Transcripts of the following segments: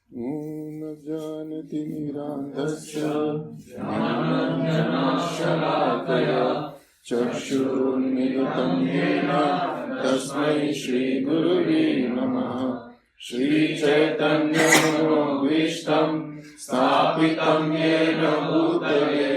ॐ जानति निरान्धस्य ज्ञानाञ्जनशलाकया चक्षुरुन्मिलितं येन तस्मै श्रीगुरुवे नमः। श्रीचैतन्यमनोभीष्टं स्थापितं येन भूतले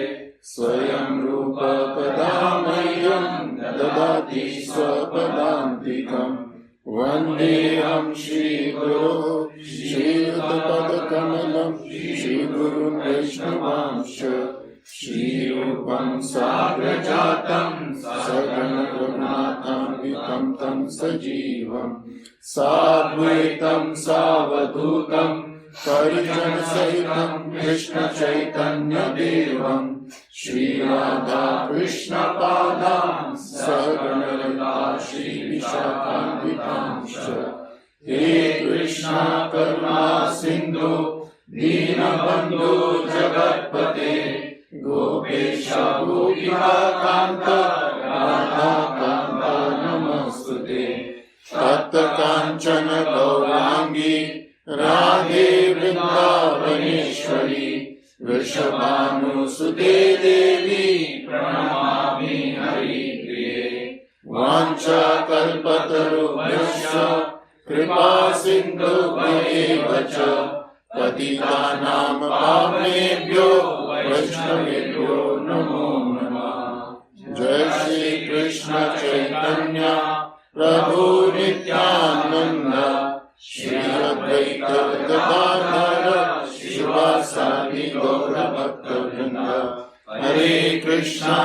स्वयं रूप कदा मह्यं ददाति स्वपदान्तिकम्। वन्देऽहं श्रीगुरोः श्रीयुतपदकमलं श्रीगुरुं वैष्णवांश्च श्रीरूपं साग्रजातं सगण रघुनाथान्वितं तं सजीवं साद्वैतं सावधूतं परिजनसहितं कृष्णचैतन्यदेवं श्रीराधा कृष्णपादान् सहगण ललिता श्रीविशाखान्वितांश्च। हे कृष्णा करुणा सिन्धु दीनबन्धो जगत्पते गोपेश गोपिकान्त राधाकान्त नमोऽस्तुते। तप्तकाञ्चन गौराङ्गी राधे वृन्दावनेश्वरी वृषभानुसुते देवी प्रणमामि हरिप्रिये। वाञ्छाकल्पतरुभ्यश्च कृपा सिन्धुभ्येव च पतितानां पावनेभ्यो वैष्णवेभ्यो नमो नमः। जय श्री कृष्ण चैतन्य प्रभु नित्यानंद श्री अद्वैत गदाधर शिवासादि गौर भक्तवृंद। हरे कृष्णा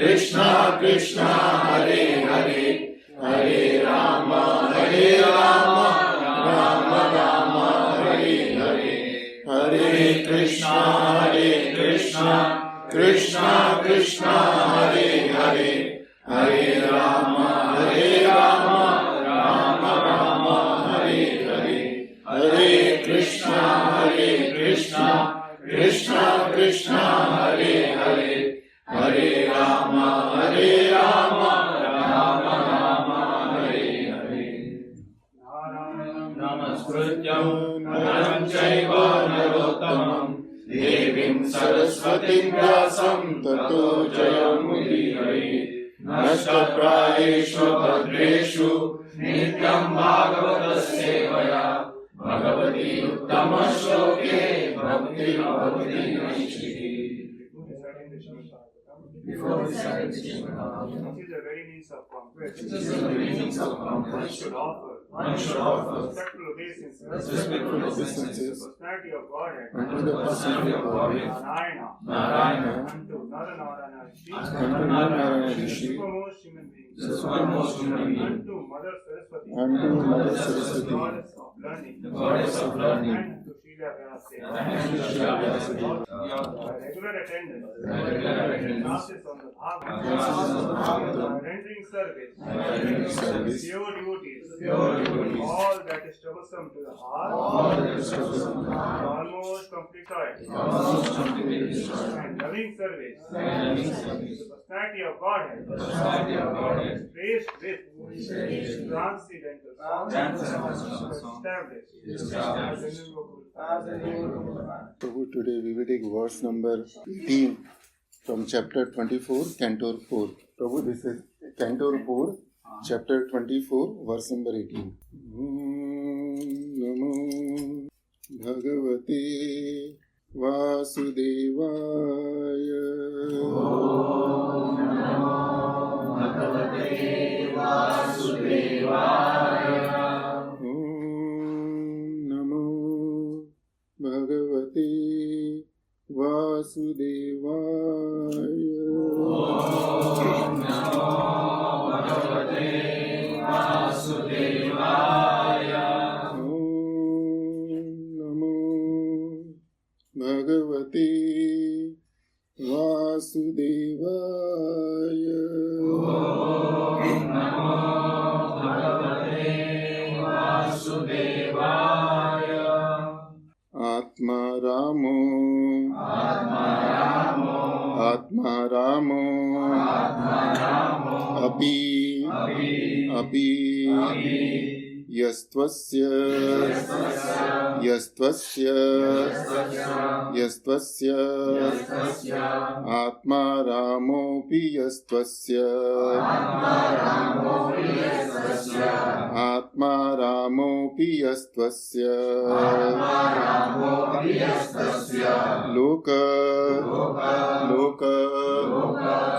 कृष्णा कृष्णा हरे हरे हरे राम राम राम हरे हरे। हरे कृष्णा कृष्णा कृष्णा हरे हरे हरे राम राम राम हरे हरे। हरे कृष्णा कृष्णा हरे हरे हरे राम राम राम हरे हरे। नमस्कृत्यं नरं चैव नरोत्तमं देवीं सरस्वतीं व्यासं ततो जयमुदीरयेत्। नष्टप्रायेषु भद्रेषु नित्यं भागवतस्य सेवया Bhagwati उत्तमश्लोके भक्तिर्भवति नैष्ठिकी। Before we start this is the very means of conquest. One should offer respectful obeisances personality of Godhead unto the personality of Godhead Narayana unto Narayana Rishi supermost human being unto Mother Saraswati the goddess of learning and to Śiva regular attendance classes on the Bhagavad rendering service pure devotees all that is troublesome to the heart almost completed and loving service the personality of Godhead raised with transcendental established. Prabhu, today we will take verse number 18 from chapter 24, Canto 4. Prabhu, this is Canto 4, chapter 24, verse number 18. Namo Bhagavate Vasudevaya. Namo Bhagavate Vasudevaya. Namo Bhagavate Vasudevaya. Namo Bhagavate Vasudevaya. Namo Bhagavate Vasudevaya. Namo Bhagavate Vasudevaya. Atma Ramo Api Yastvasya Atma Ramopi Yastvasya Atma Ramopi Yastvasya Loka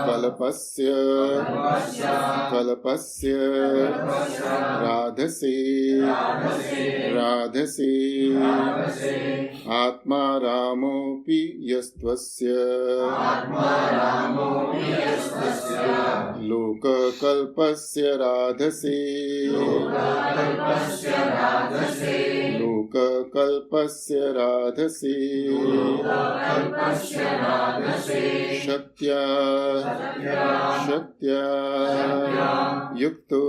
Kalpasya Radhase Atma Ramopi Yastvasya Loka Kalpasya Radhase Loka Kalpasya Radhase Shaktya Yukto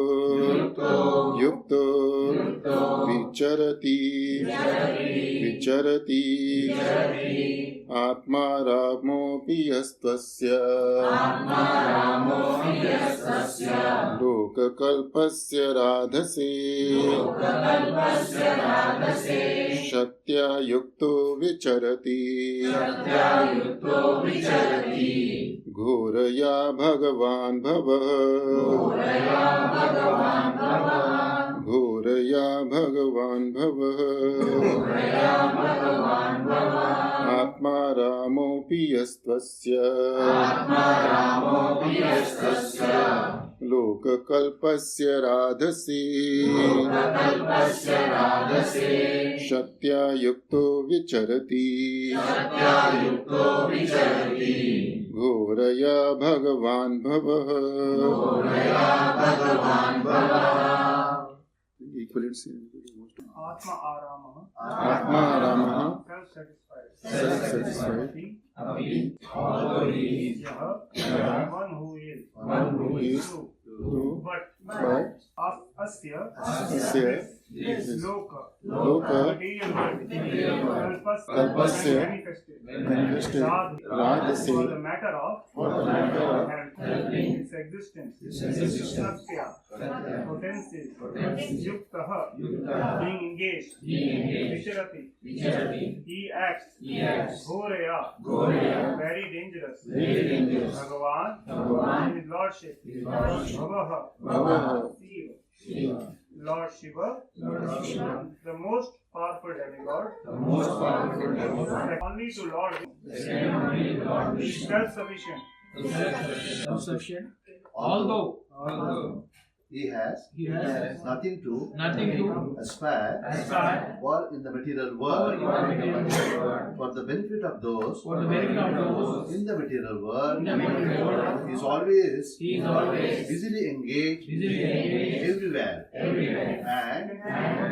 Vicharati Atma Ramopi Yastvasya Loka Kalpasya Radhase Shaktya Yukto Vicharati Ghoraya Bhagavan Bhava Ghoraya Bhagavan Bhava Atma Ramopi Yastvasya Loka Kalpasya Radhase Shaktya Yukto Vicharati Ghoraya Bhagavan Bhava Atma Aramaha self-satisfied. Api, all these, Yaha, one who is true. But Asya Loka material world Kalpasya manifested Radhase for the matter of its existence. Satya potency Yuktaha being engaged. Vicharati he acts. Ghoraya very dangerous. Bhagavan his lordship. Bhavaha Shiva Lord Shiva, the most powerful demigod, only to Lord self-sufficient. although he has nothing to aspire for in the material world for the benefit of those in the material world. He is always busily engaged everywhere and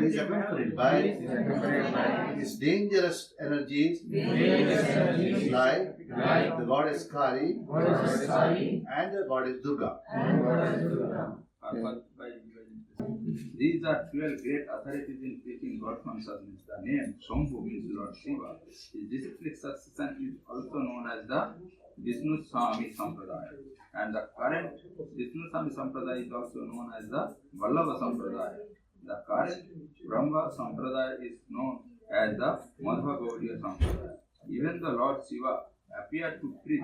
he is accompanied by his dangerous energies like the goddess Kali and the goddess Durga. These are 12 great authorities in preaching God consciousness. The name Shambhu means Lord Shiva. His disciplic succession is also known as the Vishnu Swami Sampradaya. And the current Vishnu Swami Sampradaya is also known as the Vallabha Sampradaya. The current Brahma Sampradaya is known as the Madhva Gaudiya Sampradaya. Even the Lord Shiva appeared to preach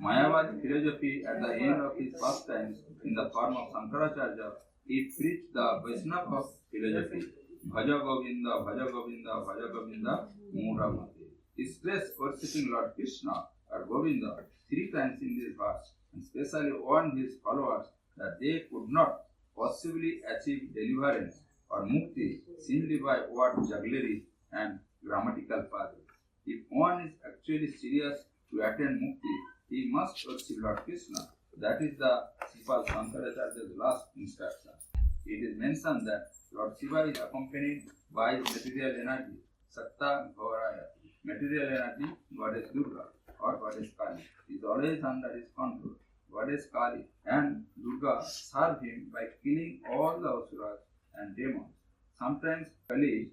Mayavadi philosophy at the end of his pastimes in the form of Shankaracharya. He preached the Vaishnava philosophy. Bhaja Govinda, Bhaja Govinda, Bhaja Govinda, Muramati. He stressed worshipping Lord Krishna or Govinda 3 times in this verse and specially warned his followers that they could not possibly achieve deliverance or mukti simply by word jugglery and grammatical puzzles. If one is actually serious to attain mukti, he must worship Lord Krishna. That is the Sripad Shankaracharya's last instruction. It is mentioned that Lord Shiva is accompanied by material energy, Satta Gauraya. Material energy, Goddess Durga or Goddess Kali, is always under his control. Goddess Kali and Durga serve him by killing all the asuras and demons. Sometimes Kali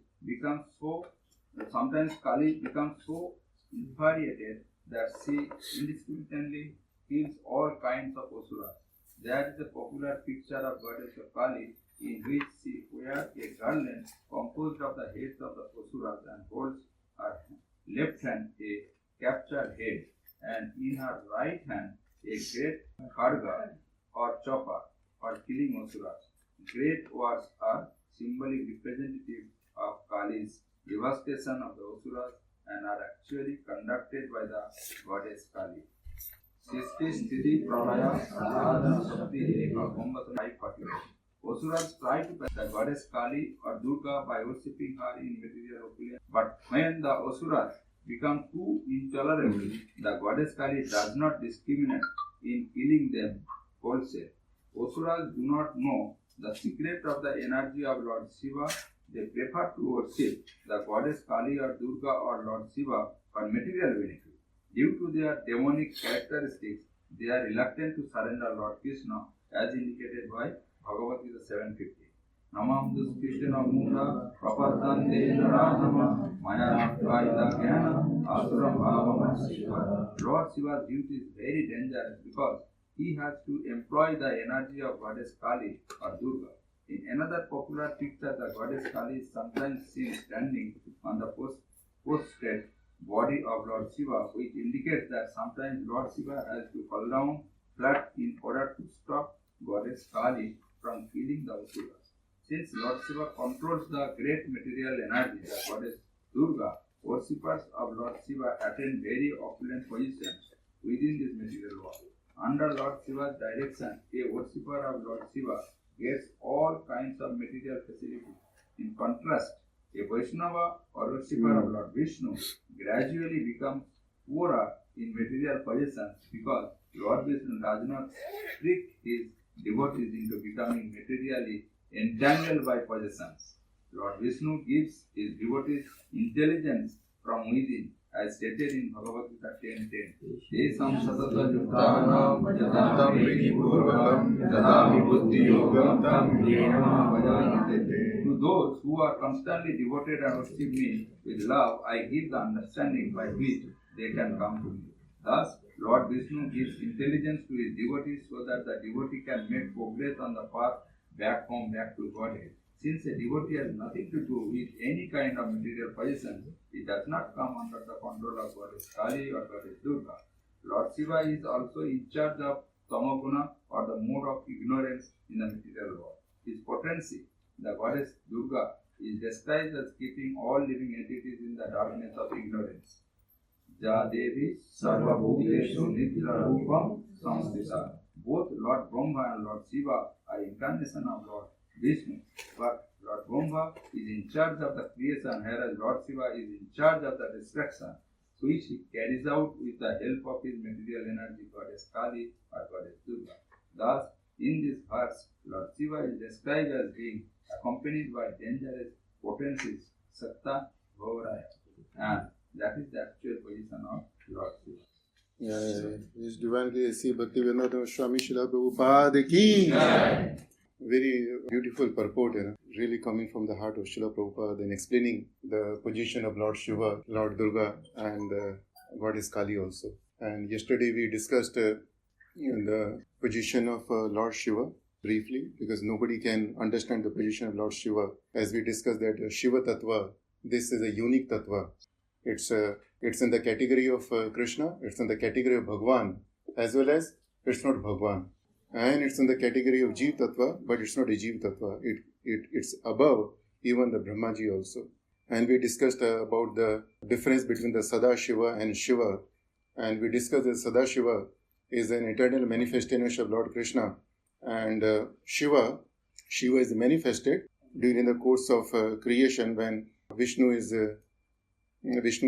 becomes so infuriated that she indiscriminately kills all kinds of asuras. There is a popular picture of Goddess Kali in which she wears a garland composed of the heads of the Asuras and holds her left hand a captured head, and in her right hand a great kharga or chopper for killing Asuras. Great wars are symbolic representative of Kali's devastation of the Asuras and are actually conducted by the goddess Kali. Sisti Sthiti Pralaya Sadhana Shakti Eka Gombata 540. Asuras try to pass the goddess Kali or Durga by worshipping her in material opulence, but when the Asuras become too intolerable, the goddess Kali does not discriminate in killing them wholesale. Asuras do not know the secret of the energy of Lord Shiva. They prefer to worship the goddess Kali or Durga or Lord Shiva for material benefit. Due to their demonic characteristics, they are reluctant to surrender Lord Krishna as indicated by Bhagavad Gita 750. Namam Duskishna Mura Prapadante Naranama Maya Vaida Gyana Asuram Bhavaman Shiva. Lord Shiva's duty is very dangerous because he has to employ the energy of goddess Kali or Durga. In another popular picture, the goddess Kali is sometimes seen standing on the prostrate body of Lord Shiva, which indicates that sometimes Lord Shiva has to fall down flat in order to stop goddess Kali from killing the Asuras. Since Lord Shiva controls the great material energy, the goddess Durga, worshippers of Lord Shiva attain very opulent positions within this material world. Under Lord Shiva's direction, a worshipper of Lord Shiva gets all kinds of material facilities. In contrast, a Vaishnava or worshipper of Lord Vishnu gradually becomes poorer in material possessions because Lord Vishnu does not trick his devotees into becoming materially entangled by possessions. Lord Vishnu gives his devotees intelligence from within, as stated in Bhagavad Gita 10:10. Desam satata yuktanam yadam veki purvatam yadami buddhi yogam tam yenama vajanate. To those who are constantly devoted and worship me with love, I give the understanding by which they can come to me. Thus, Lord Vishnu gives intelligence to his devotees so that the devotee can make progress on the path back home, back to Godhead. Since a devotee has nothing to do with any kind of material possession, it does not come under the control of goddess Kali or goddess Durga. Lord Shiva is also in charge of Tamoguna or the mode of ignorance in the material world. His potency, the goddess Durga, is described as keeping all living entities in the darkness of ignorance. Ja Devi Sarva Bhuteshu Nidra Rupam Samstita. Both Lord Brahma and Lord Shiva are incarnation of Lord Vishnu, but Lord Brahma is in charge of the creation, whereas Lord Shiva is in charge of the destruction, which he carries out with the help of his material energy, goddess Kali or goddess Durga. Thus, in this verse, Lord Shiva is described as being accompanied by dangerous potencies, Satta, Gauraya, and that is the actual position of Lord Shiva. His Divine Grace, Bhakti Vedanta Swami Srila Prabhupada ki. Very beautiful purport, really coming from the heart of Srila Prabhupada and explaining the position of Lord Shiva, Lord Durga, and Goddess Kali also. And yesterday we discussed the position of Lord Shiva briefly, because nobody can understand the position of Lord Shiva. As we discussed that Shiva Tattva, this is a unique Tattva. It's in the category of Krishna, it's in the category of Bhagwan, as well as it's not Bhagwan. And it's in the category of Jeev Tattva, but it's not a Jeev Tattva. It's above even the Brahmaji also. And we discussed about the difference between the Sada Shiva and Shiva. And we discussed that Sada Shiva is an eternal manifestation of Lord Krishna. And Shiva is manifested during the course of creation when Vishnu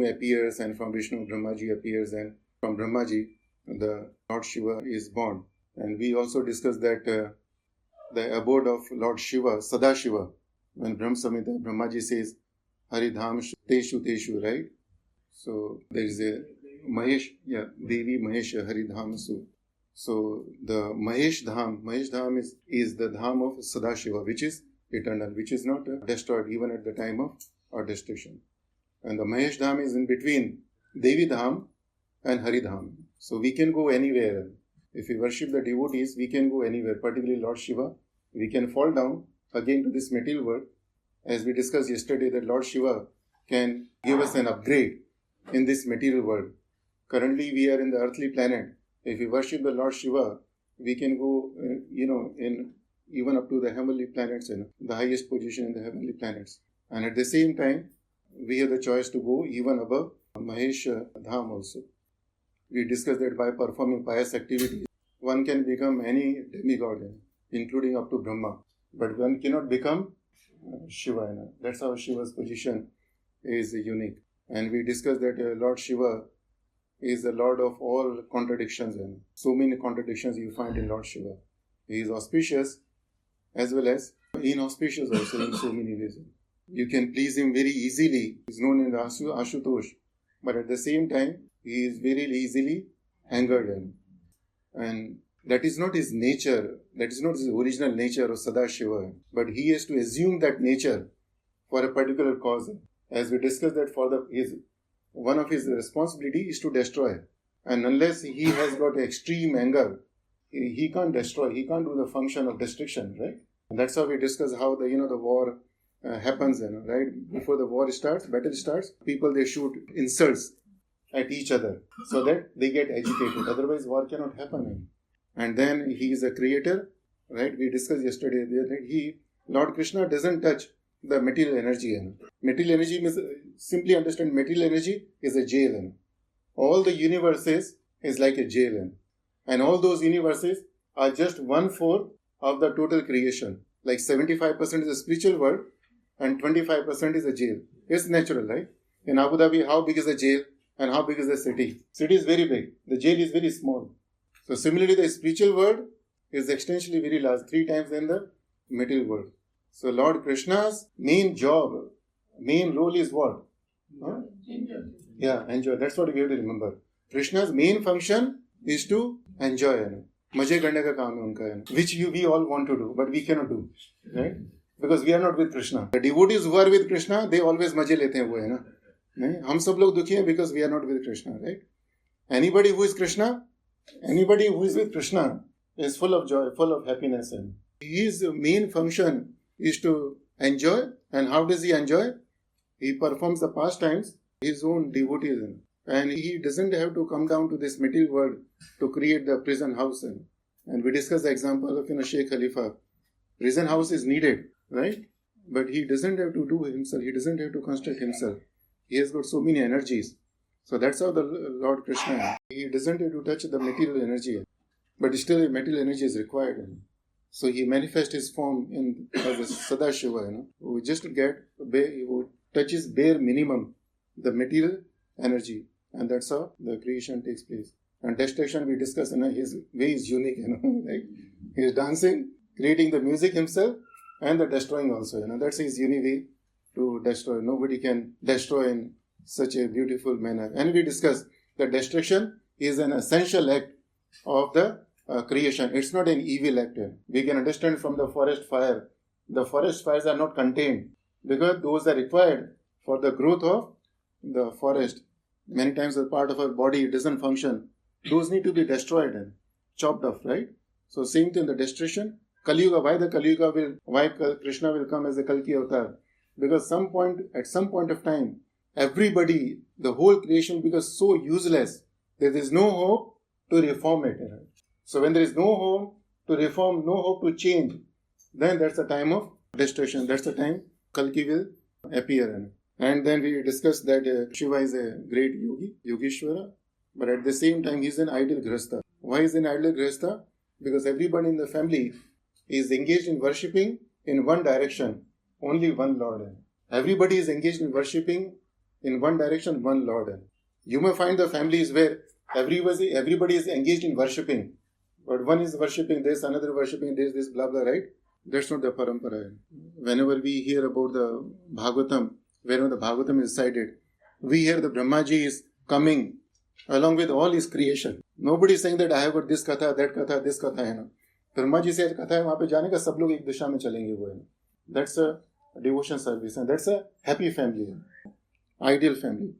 appears, and from Vishnu Brahmaji appears, and from Brahmaji the Lord Shiva is born. And we also discussed that the abode of Lord Shiva, Sada Shiva, when Brahm Samhita, Brahmaji says, Haridham Teshu Teshu, right? So there is a Mahesh, Devi Mahesh Haridham Su. So the Mahesh Dham is the Dham of Sada Shiva, which is eternal, which is not destroyed even at the time of our destruction. And the Mahesh Dham is in between Devi Dham and Haridham. So we can go anywhere. If we worship the devotees, we can go anywhere, particularly Lord Shiva. We can fall down again to this material world. As we discussed yesterday, that Lord Shiva can give us an upgrade in this material world. Currently, we are in the earthly planet. If we worship the Lord Shiva, we can go, in even up to the heavenly planets, the highest position in the heavenly planets. And at the same time, we have the choice to go even above Mahesh Dham also. We discussed that by performing pious activities, one can become any demigod, including up to Brahma. But one cannot become Shiva. That's how Shiva's position is unique. And we discussed that Lord Shiva is the Lord of all contradictions. So many contradictions you find in Lord Shiva. He is auspicious as well as inauspicious also in so many ways. You can please him very easily. He is known as Ashutosh. But at the same time, he is very easily angered. And that is not his nature. That is not his original nature of Sadashiva. But he has to assume that nature for a particular cause. As we discussed that one of his responsibility is to destroy. And unless he has got extreme anger, he can't destroy. He can't do the function of destruction, right? And that's how we discuss how the war happens, right? Before the war starts, battle starts, people, they shoot insults at each other so that they get agitated. Otherwise, war cannot happen. And then he is a creator, right? We discussed yesterday that Lord Krishna doesn't touch the material energy. Material energy means, simply understand, material energy is a jail. All the universes is like a jail. And all those universes are just 1/4 of the total creation. Like 75% is a spiritual world and 25% is a jail. It's natural, right? In Abu Dhabi, how big is the jail and how big is the city? City is very big. The jail is very small. So similarly, the spiritual world is extensionally very large, 3 times than the material world. So Lord Krishna's main role is what? Huh? Yeah, enjoy. That's what we have to remember. Krishna's main function is to enjoy. Maje karne ka kaam hai unka, which we all want to do, but we cannot do, right? Because we are not with Krishna. The devotees who are with Krishna, they always maje lete hain, wo hai na. नहीं, हम सब लोग दुखी हैं because we are not with Krishna, right? Anybody who is with Krishna is full of joy, full of happiness. And his main function is to enjoy. And how does he enjoy? He performs the pastimes, his own devotees. And he doesn't have to come down to this material world to create the prison house. And we discussed the example of Sheikh Khalifa. Prison house is needed, right? But he doesn't have to do himself. He doesn't have to construct himself. He has got so many energies. So that's how the Lord Krishna, he doesn't have to touch the material energy. But still material energy is required. So he manifests his form as a Sadashiva, who who touches bare minimum the material energy. And that's how the creation takes place. And destruction we discussed, his way is unique, right? He is dancing, creating the music himself, and the destroying also, That's his unique way to destroy. Nobody can destroy in such a beautiful manner. And we discussed that destruction is an essential act of the creation. It's not an evil act. We can understand from the forest fire. The forest fires are not contained because those are required for the growth of the forest. Many times a part of our body doesn't function. Those need to be destroyed and chopped off, right? So same thing, the destruction. Kali Yuga, why Krishna will come as a Kalki avatar? Because at some point of time, everybody, the whole creation becomes so useless that there is no hope to reform it. So when there is no hope to reform, no hope to change, then that's the time of destruction. That's the time Kalki will appear. And then we discussed that Shiva is a great yogi, Yogeshwara, but at the same time he is an ideal Grihastha. Why is he an ideal Grihastha? Because everybody in the family is engaged in worshipping in one direction, only one Lord. Everybody is engaged in worshipping in one direction, one Lord. You may find the families where everybody is engaged in worshipping, but one is worshipping this, another worshipping this, blah, blah, right? That's not the parampara. Whenever we hear about the Bhagavatam, whenever the Bhagavatam is cited, we hear the Brahmaji is coming along with all his creation. Nobody is saying that I have got this katha, that katha, this katha. Brahmaji says katha hai, wahan pe jaane ka sab log ek disha mein chalenge wo hai. That's a devotion service and that's a happy family, ideal family.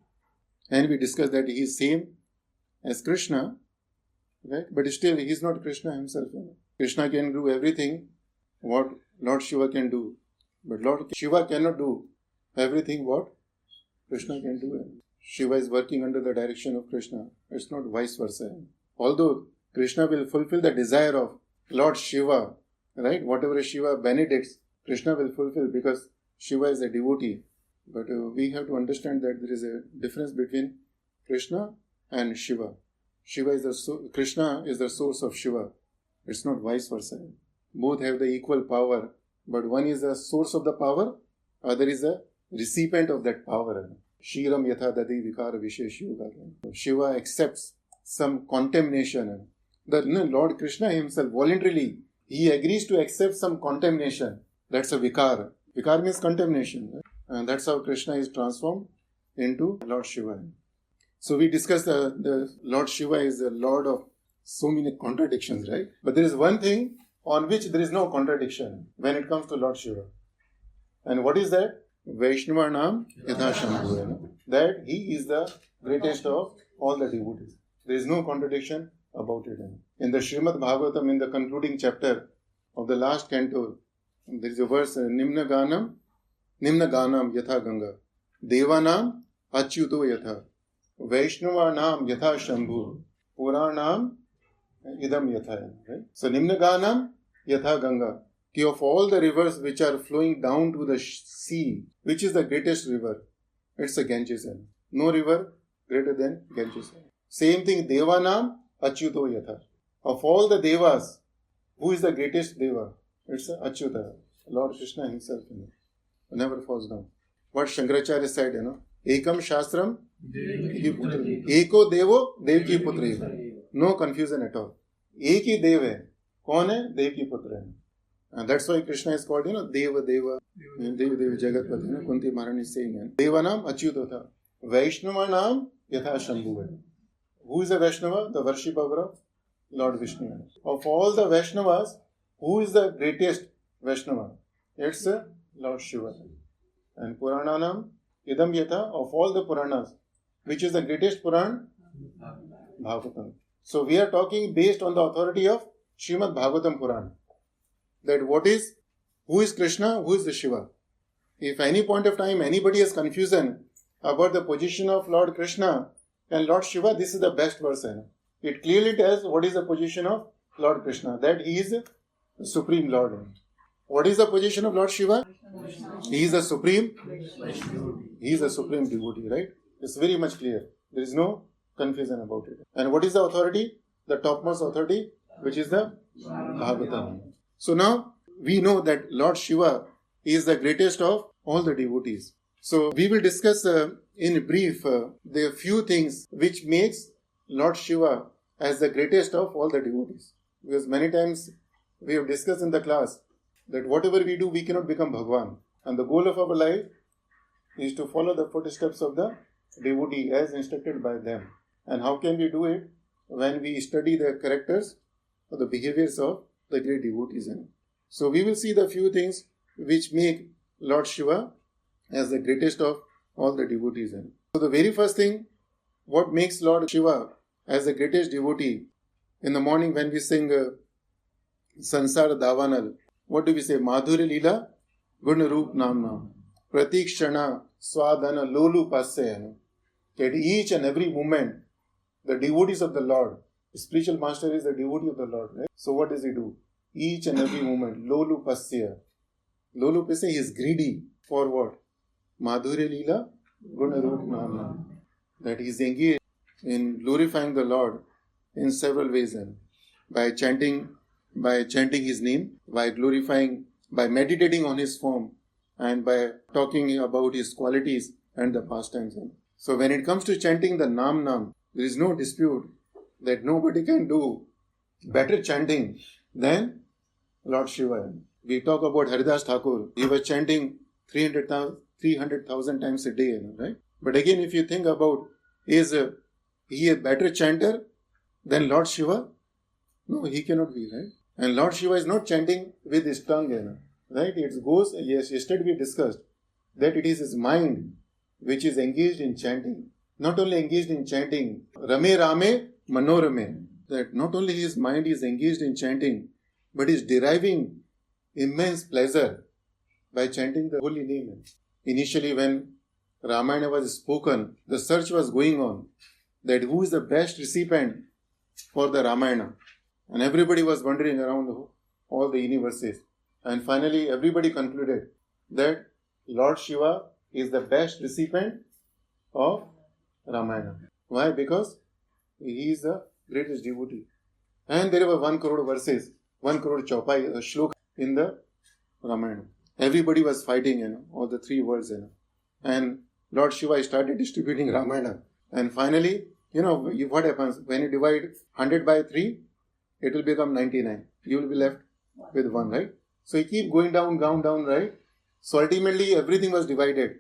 And we discussed that he is same as Krishna, right? But still he is not Krishna himself. Krishna can do everything what Lord Shiva can do. But Lord Shiva cannot do everything what Krishna can do. Shiva is working under the direction of Krishna. It's not vice versa. Although Krishna will fulfill the desire of Lord Shiva, right? Whatever Shiva benedicts, Krishna will fulfill because Shiva is a devotee. But we have to understand that there is a difference between Krishna and Shiva. Krishna is the source of Shiva. It's not vice versa. Both have the equal power, but one is the source of the power, other is the recipient of that power. Shiram yatha dadi vikara vishesh yoga. Shiva accepts some contamination. The Lord Krishna himself voluntarily, he agrees to accept some contamination. That's a vikara. Vikara means contamination. Right? And that's how Krishna is transformed into Lord Shiva. So we discussed the Lord Shiva is the Lord of so many contradictions, right? But there is one thing on which there is no contradiction when it comes to Lord Shiva. And what is that? Vaishnavanam yatha shambhu. That he is the greatest of all the devotees. There is no contradiction about it. In the Srimad Bhagavatam, in the concluding chapter of the last canto, there is a verse, Nimna Ganam yatha Ganga, Devanam achyuto yatha, Vaishnavanam yatha Shambhu, Puranam idam yatha. Right? So Nimna Ganam yatha Ganga. Of all the rivers which are flowing down to the sea, which is the greatest river? It's the Ganges. No river greater than Ganges. Same thing, Devanam achyuto yatha. Of all the devas, who is the greatest deva? It's Achyuta, Lord Krishna himself. Never falls down. What Shankaracharya said, Ekam Shastram, Eko Devo, Devki Putra. No confusion at all. Ek hi Dev hai. Kaun hai? Devki Putra. And that's why Krishna is called, Deva Deva, Deva Deva Jagatpati. Kunti Maharani is saying, Devanam Achyutotha, Vaishnavanam Yatha Shambhu. Who is the Vaishnava? The worshipper of Lord Vishnu. Of all the Vaishnavas, who is the greatest Vaishnava? It's Lord Shiva. And Purananam Idam Yatha, of all the Puranas, which is the greatest Puran? Bhagavatam. So we are talking based on the authority of Srimad Bhagavatam Puran. That who is Krishna, who is the Shiva. If any point of time anybody has confusion about the position of Lord Krishna and Lord Shiva, this is the best verse. It clearly tells what is the position of Lord Krishna, that he is the Supreme Lord. What is the position of Lord Shiva? He is the Supreme devotee, right? It's very much clear. There is no confusion about it. And what is the authority? The topmost authority, which is the Bhagavatam. So now we know that Lord Shiva is the greatest of all the devotees. So we will discuss in brief the few things which makes Lord Shiva as the greatest of all the devotees. Because many times we have discussed in the class that whatever we do, we cannot become Bhagwan. And the goal of our life is to follow the footsteps of the devotee as instructed by them. And how can we do it? When we study the characters or the behaviors of the great devotees. So we will see the few things which make Lord Shiva as the greatest of all the devotees. So the very first thing, what makes Lord Shiva as the greatest devotee, in the morning when we sing Sansar Davanal, what do we say? Madhuri Leela Gun Roop Namna Pratikshana Swadhana Lolu Passe. At each and every moment, the devotees of the Lord, the spiritual master is the devotee of the Lord, right? So what does he do? Each and every moment, Lolu Pasya. Lolu Pasya, he is greedy for what? Madhurya Leela Guna Roop Namna. That he is engaged in glorifying the Lord in several ways. By chanting his name, by glorifying, by meditating on his form, and by talking about his qualities and the pastimes. So when it comes to chanting the Nam, there is no dispute that nobody can do better chanting than Lord Shiva. We talk about Haridas Thakur. He was chanting 300,000 times a day, right? But again, if you think about, is he a better chanter than Lord Shiva? No, he cannot be, right? And Lord Shiva is not chanting with his tongue, right? It goes, yes, yesterday we discussed that it is his mind which is engaged in chanting. Not only engaged in chanting, Rame Rame Manorame, that not only his mind is engaged in chanting, but is deriving immense pleasure by chanting the holy name. Initially, when Ramayana was spoken, the search was going on that who is the best recipient for the Ramayana. And everybody was wandering around all the universes. And finally, everybody concluded that Lord Shiva is the best recipient of Ramayana. Why? Because he is the greatest devotee. And there were 1 crore verses, 1 crore chaupai, shloka in the Ramayana. Everybody was fighting, all the 3 worlds, And Lord Shiva started distributing Ramayana. And finally, what happens? When you divide 100 by 3, it will become 99. You will be left with 1, right? So you keep going down, right? So ultimately, everything was divided,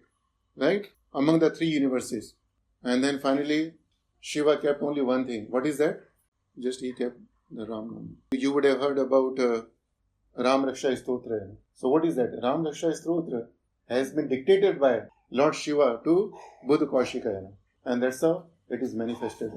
right? Among the 3 universes. And then finally, Shiva kept only one thing. What is that? Just he kept the Ram. You would have heard about Ram Raksha Stotra. So what is that? Ram Raksha Stotra has been dictated by Lord Shiva to Buddha Kaushika. And that's how it is manifested.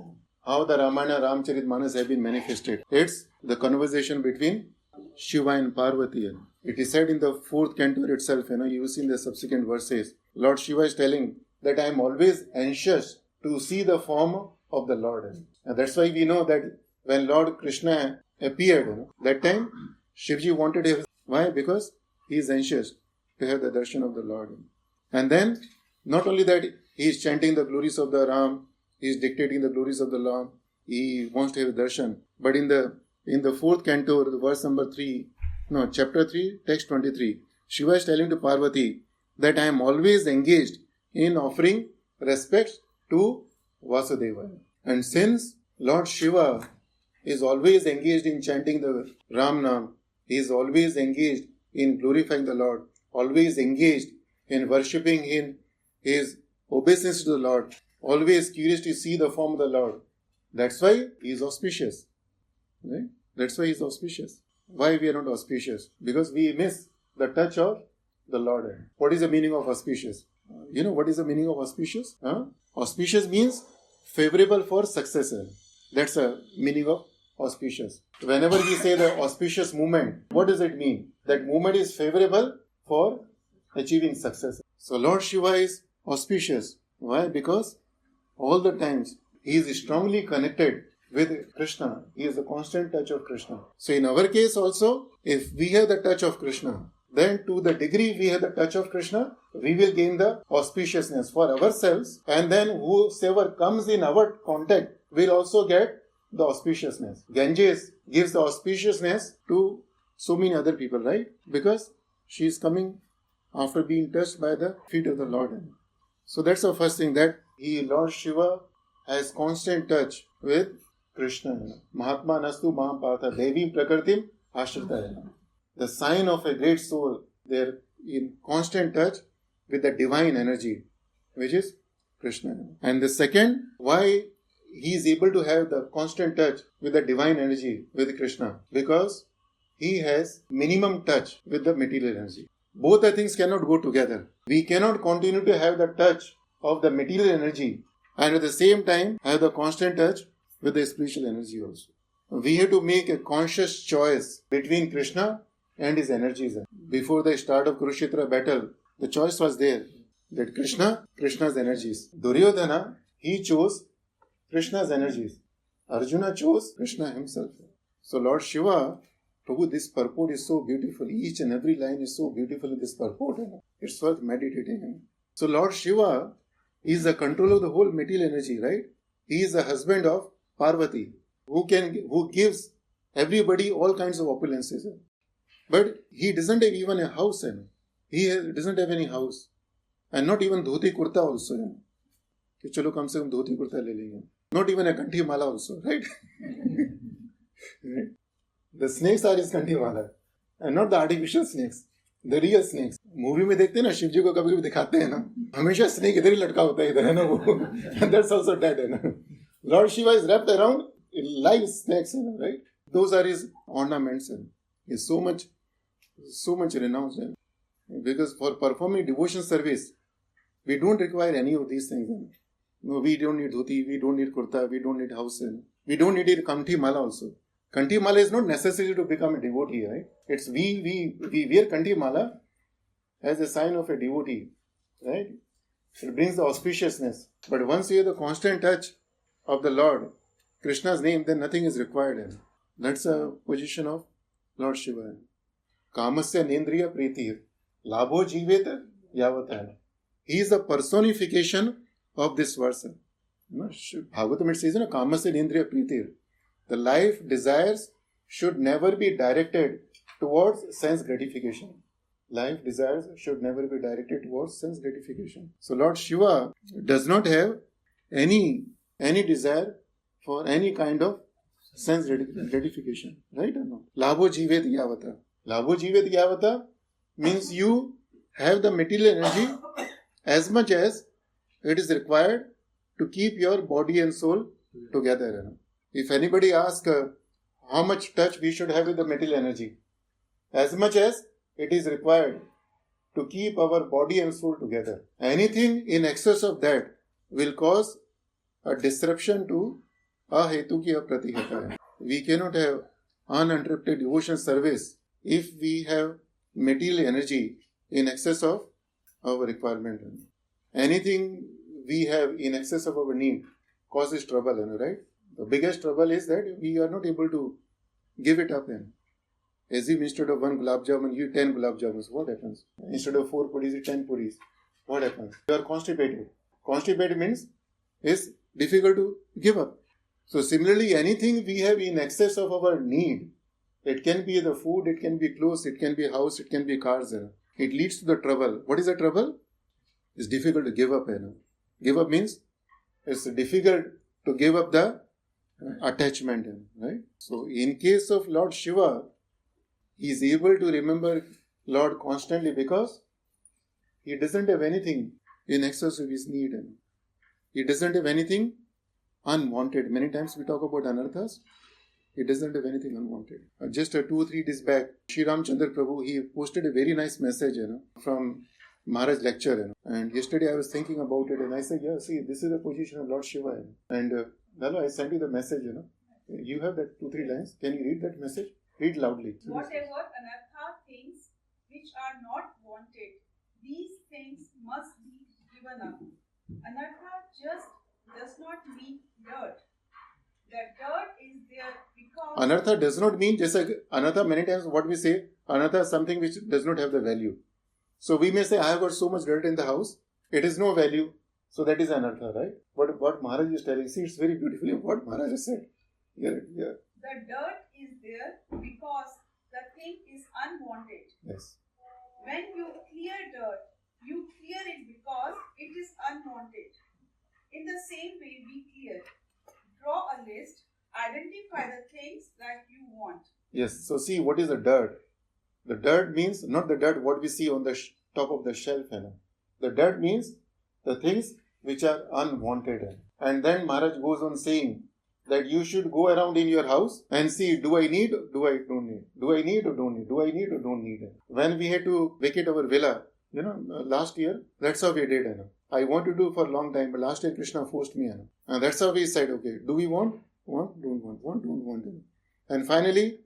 How the Ramayana, Ramcharitmanas have been manifested. It's the conversation between Shiva and Parvati. It is said in the 4th canto itself, you see in the subsequent verses. Lord Shiva is telling that I am always anxious to see the form of the Lord. And that's why we know that when Lord Krishna appeared, that time Shivji wanted him. Why? Because he is anxious to have the darshan of the Lord. And then, not only that, he is chanting the glories of the Ram, he is dictating the glories of the Lord, he wants to have darshan. But in the 4th canto, the verse number 3, chapter 3, text 23, Shiva is telling to Parvati that I am always engaged in offering respect to Vasudeva. And since Lord Shiva is always engaged in chanting the Ram Nam, he is always engaged in glorifying the Lord, always engaged in worshipping in his obeisance to the Lord, always curious to see the form of the Lord. That's why he is auspicious. Right? That's why he is auspicious. Why we are not auspicious? Because we miss the touch of the Lord. What is the meaning of auspicious? What is the meaning of auspicious? Auspicious means favorable for success. That's the meaning of auspicious. Whenever we say the auspicious movement, what does it mean? That movement is favorable for achieving success. So Lord Shiva is auspicious. Why? Because all the times he is strongly connected with Krishna. He is the constant touch of Krishna. So in our case also, if we have the touch of Krishna, then to the degree we have the touch of Krishna, we will gain the auspiciousness for ourselves, and then whosoever comes in our contact will also get the auspiciousness. Ganges gives the auspiciousness to so many other people, right? Because she is coming after being touched by the feet of the Lord. So that's the first thing, that Lord Shiva has constant touch with Krishna. Mahatma Nastu Mahapartha Devim Prakritim Ashritaya. The sign of a great soul, they're in constant touch with the divine energy, which is Krishna. And the second, why he is able to have the constant touch with the divine energy, with Krishna? Because he has minimum touch with the material energy. Both the things cannot go together. We cannot continue to have the touch of the material energy and at the same time have the constant touch with the spiritual energy also. We have to make a conscious choice between Krishna and his energies. Before the start of Kurukshetra battle, the choice was there that Krishna's energies. Duryodhana, he chose Krishna's energies. Arjuna chose Krishna himself. So Lord Shiva, Prabhu, this purport is so beautiful. Each and every line is so beautiful in this purport. It's worth meditating. So Lord Shiva is the control of the whole material energy, right? He is the husband of Parvati, who gives everybody all kinds of opulences. But he doesn't have even a house. He doesn't have any house. And not even dhoti kurta also. कि चलो कम से कम धोती कुर्ता ले लेंगे. Not even a kanthi mala also, right? The snakes are his kanthi mala, and not the artificial snakes, the real snakes. Movie में देखते हैं ना, शिव जी को कभी कभी दिखाते हैं ना, हमेशा snake इधर ही लटका होता है, इधर है ना वो, and that's also dead है ना. Lord Shiva is wrapped around live snakes, right? Those are his ornaments. He is so much renounced. Because for performing devotion service, we don't require any of these things. No, we don't need dhoti, we don't need kurta, we don't need house. We don't need a kanthi mala also. Kanti mala is not necessary to become a devotee, right? It's we wear Kanti mala as a sign of a devotee, right? It brings the auspiciousness. But once you have the constant touch of the Lord, Krishna's name, then nothing is required. That's a position of Lord Shiva. Kamasya nendriya priti labho jivet yavata. He is the personification of this verse. Bhagavatam it says, Kamasya nendriya priti. The life desires should never be directed towards sense gratification. Life desires should never be directed towards sense gratification. So Lord Shiva does not have any desire for any kind of sense gratification. Right or no? Labho jivet yavata. Labho jivet yavata means you have the material energy as much as it is required to keep your body and soul together. If anybody asks how much touch we should have with the material energy, as much as it is required to keep our body and soul together. Anything in excess of that will cause a disruption to ahetuki apratihata. We cannot have uninterrupted devotion service if we have material energy in excess of our requirement. Anything we have in excess of our need causes trouble, right? The biggest trouble is that we are not able to give it up. Assume instead of 1 gulab jamun, you 10 gulab jamuns. What happens? Instead of 4 puris, you 10 puris. What happens? You are constipated. Constipated means it's difficult to give up. So similarly, anything we have in excess of our need, it can be the food, it can be clothes, it can be house, it can be cars. It leads to the trouble. What is the trouble? It's difficult to give up. Give up means it's difficult to give up the attachment. Right? So in case of Lord Shiva, he is able to remember Lord constantly because he doesn't have anything in excess of his need. He doesn't have anything unwanted. Many times we talk about anarthas. He doesn't have anything unwanted. Just 2 or 3 days back, Sri Ramchandra Prabhu, he posted a very nice message from Maharaj lecture. And yesterday I was thinking about it and I said, yeah, see, this is the position of Lord Shiva. And Lalo, I sent you the message. You have that 2 or 3 lines. Can you read that message? Read loudly. Whatever anartha things which are not wanted, these things must be given up. Anartha just does not mean dirt. The dirt is there because... Anartha does not mean, just like anartha, many times what we say, anartha is something which does not have the value. So we may say, I have got so much dirt in the house, it is no value. So that is anartha, right? But what Maharaj is telling, see, it's very beautifully what Maharaj has said. Yeah. The dirt is there because the thing is unwanted. Yes. When you clear dirt, you clear it because it is unwanted. In the same way, we clear. Draw a list, identify the things that you want. Yes, so see what is the dirt. The dirt means not the dirt what we see on the top of the shelf. The dirt means the things which are unwanted. And then Maharaj goes on saying that you should go around in your house and see, do I need, do I don't need, do I need or don't need, do I need or don't need. When we had to vacate our villa, last year, that's how we did. I want to do for a long time, but last year Krishna forced me. And that's how we said, okay, do we want? Want, don't want, want, don't want. And finally,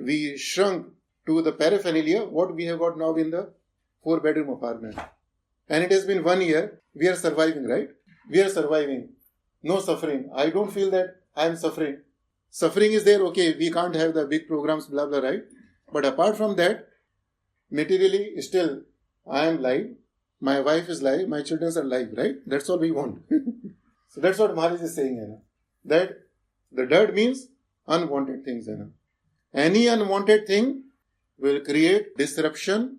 we shrunk to the paraphernalia, what we have got now in the 4-bedroom apartment. And it has been 1 year, we are surviving, right? We are surviving. No suffering. I don't feel that I am suffering. Suffering is there, okay, we can't have the big programs, blah, blah, right? But apart from that, materially, still, I am live, my wife is live, my children are live, right? That's all we want. So that's what Maharaj is saying, that the dirt means unwanted things. Any unwanted thing will create disruption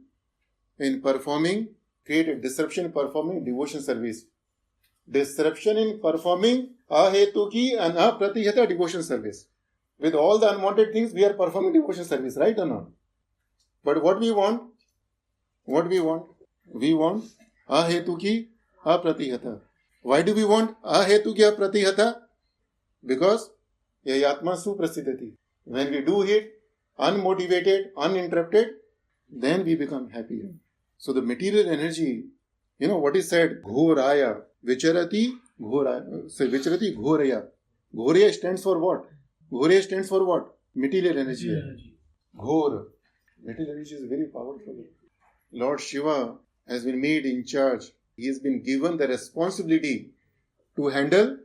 in performing devotion service. Disruption in performing ahetuki and apratihata devotion service. With all the unwanted things, we are performing devotion service, right or not? But what we want? We want ahetuki apratihata. Why do we want ahetuki apratihata? Because yayatma suprasidati. When we do it unmotivated, uninterrupted, then we become happy. So the material energy, what is said, ghoraya, vicharati ghoraya. So vicharati ghoraya. Ghoraya stands for what? Ghoraya stands for what? material energy. Ghor. Material energy is very powerful. Lord Shiva has been made in charge. He has been given the responsibility to handle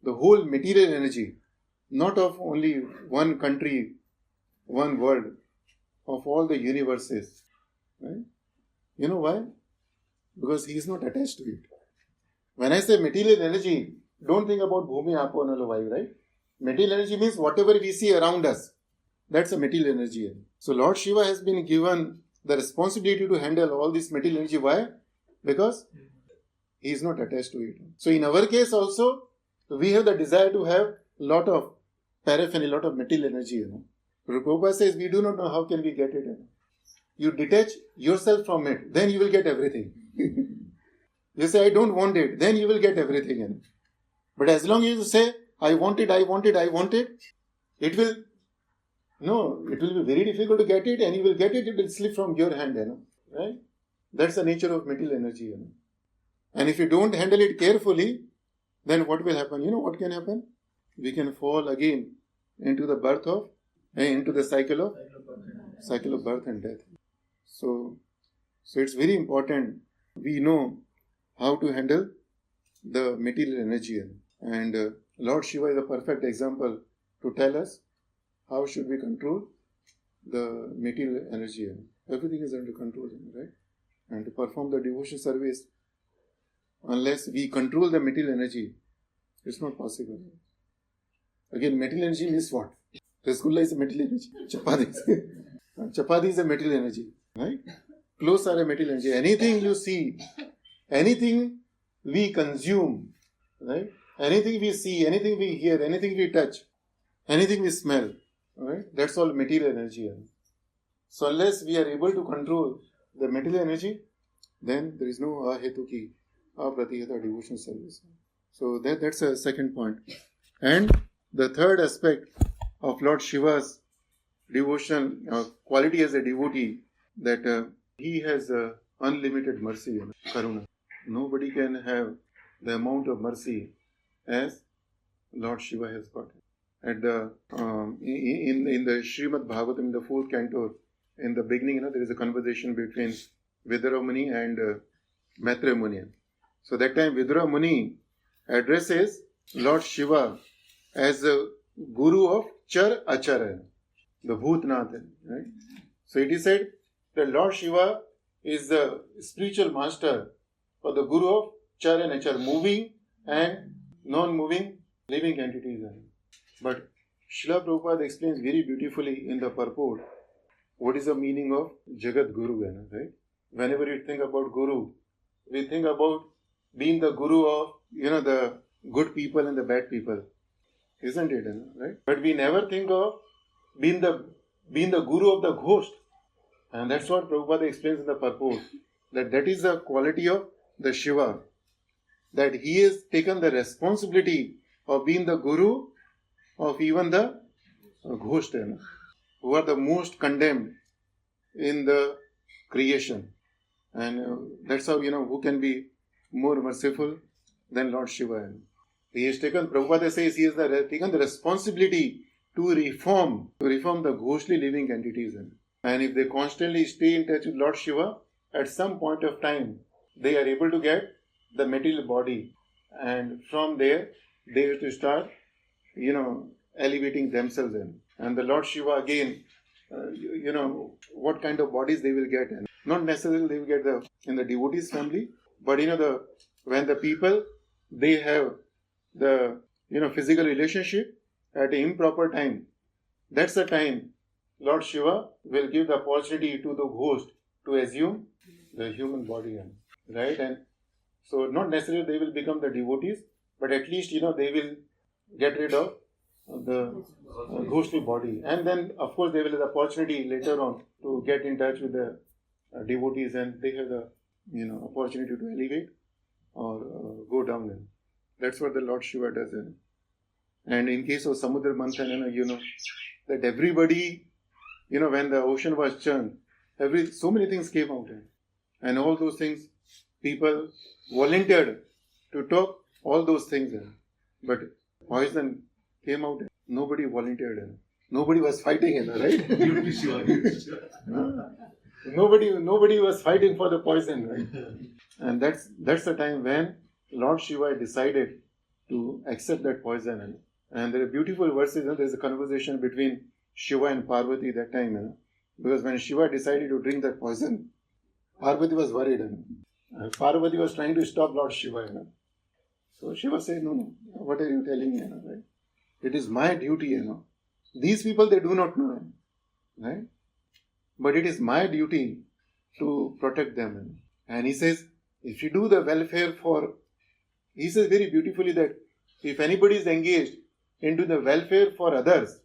the whole material energy, not of only one country, one world, of all the universes. Right? You know why? Because he is not attached to it. When I say material energy, don't think about Bhumi, Apo, Nalo, Vayu, right? Material energy means whatever we see around us. That's a material energy. So Lord Shiva has been given the responsibility to handle all this material energy. Why? Because he is not attached to it. So in our case also, we have the desire to have a lot of paraphernalia, lot of material energy. Prabhupada says we do not know how can we get it. You detach yourself from it, then you will get everything. You say, I don't want it, then you will get everything. But as long as you say, I want it, it will be very difficult to get it, and you will get it will slip from your hand. Right? That's the nature of material energy. And if you don't handle it carefully, then what will happen? You know what can happen? We can fall again into the cycle of birth and death. So it's very important we know how to handle the material energy. And Lord Shiva is a perfect example to tell us how should we control the material energy. Everything is under control, right? And to perform the devotion service, unless we control the material energy, it's not possible. Again, material energy means what? Rasgulla is a material energy. Chapati is a material energy. Right? Clothes are a material energy. Anything you see, anything we consume, right? Anything we see, anything we hear, anything we touch, anything we smell, right? That's all material energy. So unless we are able to control the material energy, then there is no ahetuki, apratihata devotion service. So that's a second point. And the third aspect of Lord Shiva's devotion, quality as a devotee, that he has unlimited mercy and karuna. Nobody can have the amount of mercy as Lord Shiva has got. At the in the Srimad Bhagavatam, in the 4th canto, in the beginning, there is a conversation between Vidura Muni and Maitreya Muni. So that time Vidura Muni addresses Lord Shiva as a guru of Char Achara, the Bhutnath. Right? So it is said that Lord Shiva is the spiritual master or the guru of Char and Achar, moving and non-moving living entities. But Srila Prabhupada explains very beautifully in the purport what is the meaning of Jagat Guru. Right? Whenever you think about Guru, we think about being the Guru of the good people and the bad people, isn't it? Right? But we never think of being the Guru of the ghost, and that's what Prabhupada explains in the purport, that is the quality of the Shiva, that he has taken the responsibility of being the Guru of even the ghost, who are the most condemned in the creation. And that's how, who can be more merciful than Lord Shiva. He has taken, Prabhupada says, he has taken the responsibility to reform the ghostly living entities. And if they constantly stay in touch with Lord Shiva, at some point of time, they are able to get the material body. And from there, they have to start, elevating themselves. And the Lord Shiva again, what kind of bodies they will get. And not necessarily they will get in the devotees family, but when the people, they have the physical relationship at an improper time, that's the time Lord Shiva will give the opportunity to the ghost to assume the human body, right? And so not necessarily they will become the devotees, but at least they will get rid of the ghostly body, and then of course they will have the opportunity later on to get in touch with the devotees, and they have the opportunity to elevate or go down. That's what the Lord Shiva does. And in case of Samudra Manthan, that everybody, when the ocean was churned, so many things came out. And all those things, people volunteered to talk all those things. But poison came out, nobody volunteered. Nobody was fighting, right? Beauty Shiva, beauty Shiva. Nobody was fighting for the poison, right? And that's the time when Lord Shiva decided to accept that poison. And there are beautiful verses. There's a conversation between Shiva and Parvati that time. Because when Shiva decided to drink that poison, Parvati was worried. And Parvati was trying to stop Lord Shiva. So Shiva said, no, what are you telling me? Right? It is my duty. These people, they do not know. Right? But it is my duty to protect them. And he says, if you do the welfare he says very beautifully that if anybody is engaged into the welfare for others,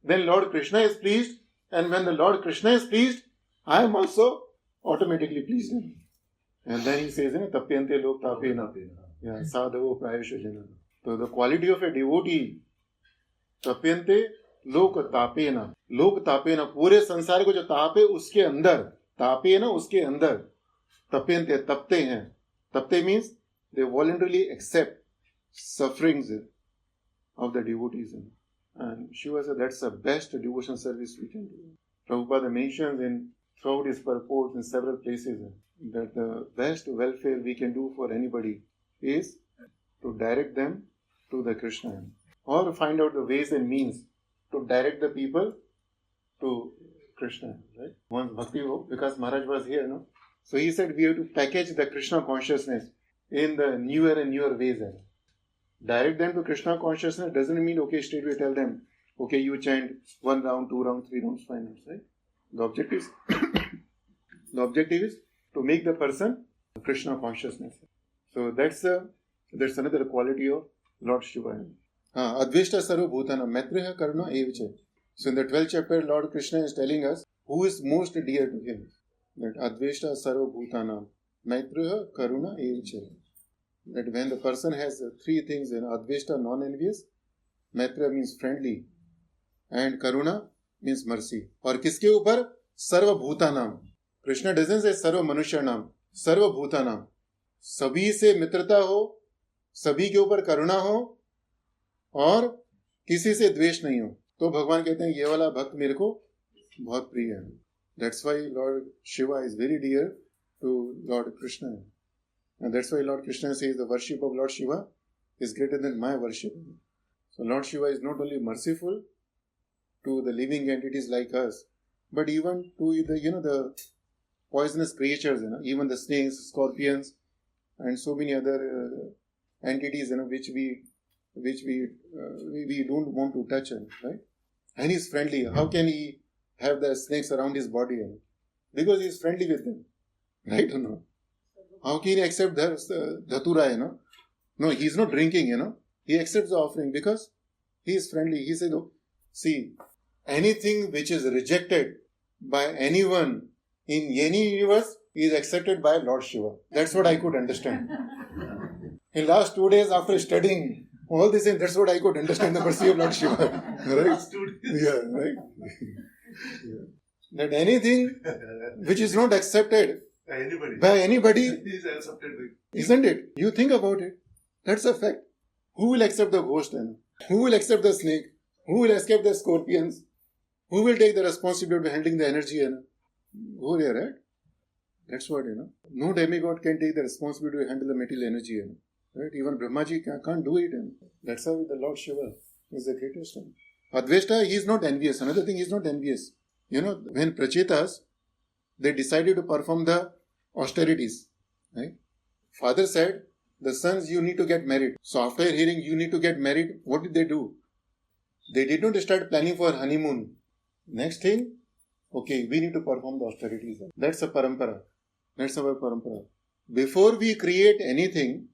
then Lord Krishna is pleased. And when the Lord Krishna is pleased, I am also automatically pleased. And then he says, Tapyante lok tapena. Sadhavo prayasha jana. So the quality of a devotee, Tapyante lok tapena. Lok tapena. पूरे संसार को जो ताप है उसके अंदर, तापे ना उसके अंदर, तप्यन्ते तपते हैं. Tapte means they voluntarily accept sufferings of the devotees. And Shiva said that's the best devotion service we can do. Prabhupada mentions throughout his purports in several places that the best welfare we can do for anybody is to direct them to the Krishna, or find out the ways and means to direct the people to Krishna. Right? Once Bhakti, because Maharaj was here, so he said we have to package the Krishna consciousness in the newer and newer ways. Direct them to Krishna consciousness doesn't mean, okay, straight away tell them, okay, you chant 1 round, 2 rounds, 3 rounds, 5 rounds, right? The objective is to make the person Krishna consciousness. So that's another quality of Lord Shiva. Adveshta sarva bhutana maitriha karuna evacha. So in the 12th chapter, Lord Krishna is telling us who is most dear to him. That Adveshta sarva bhutana maitriha karuna evacha. That when the person has 3 things, Adveshta, non-envious, Maitra means friendly, and Karuna means mercy. और किसके ऊपर? सर्व भूतानाम. Krishna doesn't say सर्व मनुष्यानाम, सर्व भूतानाम. सभी से मित्रता हो, सभी के ऊपर करुणा हो, और किसी से द्वेष नहीं हो. तो भगवान कहते हैं ये वाला भक्त मेरे को बहुत प्रिय है. That's why Lord Shiva is very dear to Lord Krishna. And that's why Lord Krishna says the worship of Lord Shiva is greater than my worship. So Lord Shiva is not only merciful to the living entities like us, but even to the poisonous creatures, even the snakes, scorpions, and so many other entities, which we don't want to touch, right? And he's friendly. How can he have the snakes around his body? Because he's friendly with them, right or no? How can he accept Dhatura, No, he's not drinking, He accepts the offering because he is friendly. He said, see, anything which is rejected by anyone in any universe is accepted by Lord Shiva. That's what I could understand. In last 2 days after studying all this, that's what I could understand the mercy of Lord Shiva. Right? Yeah, right? Yeah. That anything which is not accepted by anybody is accepted. Isn't it? You think about it. That's a fact. Who will accept the ghost? Who will accept the snake? Who will accept the scorpions? Who will take the responsibility of handling the energy? Go there, right? That's what, No demigod can take the responsibility to handle the material energy. Right? Even Brahmaji can't do it. That's how the Lord Shiva is the greatest. Adveshta, he is not envious. Another thing, he is not envious. When Prachetas, they decided to perform the austerities. Right? Father said, the sons, you need to get married. So after hearing you need to get married, what did they do? They did not start planning for honeymoon. Next thing, okay, we need to perform the austerities. That's a parampara. That's our parampara. Before we create anything,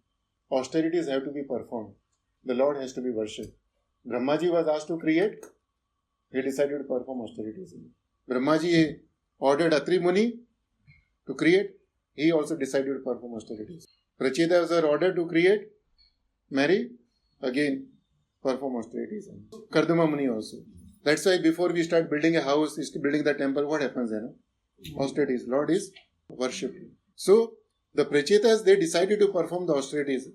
austerities have to be performed. The Lord has to be worshipped. Brahmaji was asked to create. He decided to perform austerities. Brahmaji ordered Atri Muni to create. He also decided to perform austerities. Prachetas are ordered to create, marry, again perform austerities. Kardama Muni also. That's why before we start building a house, building the temple, what happens then? Austerities. Lord is worshipped. So, the Prachetas, they decided to perform the austerities.